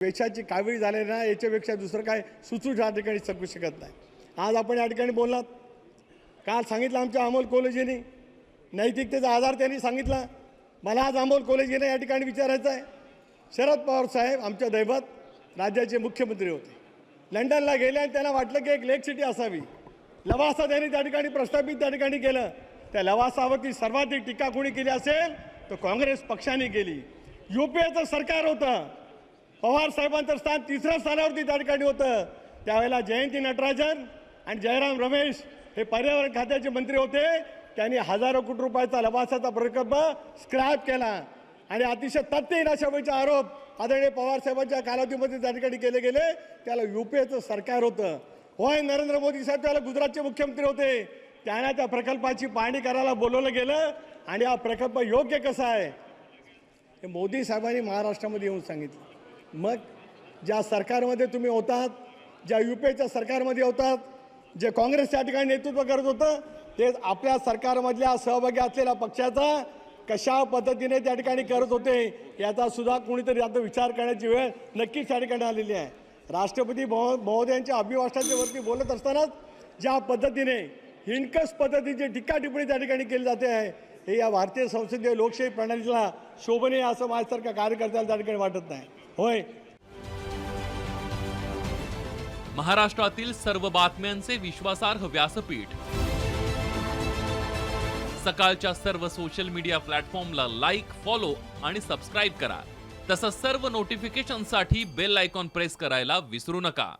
पेशाची कावीळ झाले ना, याच्यापेक्षा दुसरं काय सुचू या ठिकाणी शकू शकत नाही. आज आपण या ठिकाणी बोललात, काल सांगितलं आमच्या अमोल कोल्हेजींनी, नैतिकतेचा आधार त्यांनी सांगितला. मला आज अमोल कोल्हेजींना या ठिकाणी विचारायचं आहे, शरद पवार साहेब आमच्या दैवत राज्याचे मुख्यमंत्री होते, लंडनला गेले आणि त्यांना वाटलं की एक लेक सिटी असावी. लवासा त्यांनी त्या ठिकाणी प्रस्थापित त्या ठिकाणी केलं. त्या लवासावरती सर्वाधिक टीका कोणी केली असेल तर काँग्रेस पक्षाने केली. UPAचं सरकार होतं, पवार साहेबांचं स्थान तिसऱ्या स्थानावरती त्या ठिकाणी होतं. त्यावेळेला जयंती नटराजन आणि जयराम रमेश हे पर्यावरण खात्याचे मंत्री होते. त्यांनी हजारो कोटी रुपयाचा लवासाचा प्रकल्प स्क्रॅप केला आणि अतिशय तथ्यहीन अशावेळीचे आरोप आदरणीय पवार साहेबांच्या कालावधीमध्ये त्या ठिकाणी केले गेले. त्याला UPAचं सरकार होतं. होय, नरेंद्र मोदी साहेब त्याला गुजरातचे मुख्यमंत्री होते. त्यांना त्या प्रकल्पाची पाहणी करायला बोलवलं गेलं आणि हा प्रकल्प योग्य कसा आहे हे मोदी साहेबांनी महाराष्ट्रामध्ये येऊन सांगितलं. मग ज्या सरकारमध्ये तुम्ही होतात, ज्या UPAच्या सरकारमध्ये होतात, जे काँग्रेस त्या ठिकाणी नेतृत्व करत होतं, ते आपल्या सरकारमधल्या सहभागी असलेल्या पक्षाचा कशा पद्धतीने त्या ठिकाणी करत होते याचा सुद्धा कोणीतरी आता विचार करण्याची वेळ नक्कीच त्या ठिकाणी आलेली आहे. राष्ट्रपती महोदयांच्या अभिभाषणाच्या वरती बोलत असतानाच ज्या पद्धतीने हिणकस पद्धतीची टीका टिप्पणी त्या ठिकाणी केली जाते आहे, हे या भारतीय संसदीय लोकशाही प्रणालीला शोभनीय असं माझ्यासारख्या कार्यकर्त्याला त्या ठिकाणी वाटत नाही. होय, महाराष्ट्रातील सर्व बातम्यांचे विश्वासार्ह व्यासपीठ, सकाळच्या सर्व सोशल मीडिया प्लॅटफॉर्मला लाईक, फॉलो आणि सबस्क्राईब करा. तसंच सर्व नोटिफिकेशनसाठी बेल आयकॉन प्रेस करायला विसरू नका.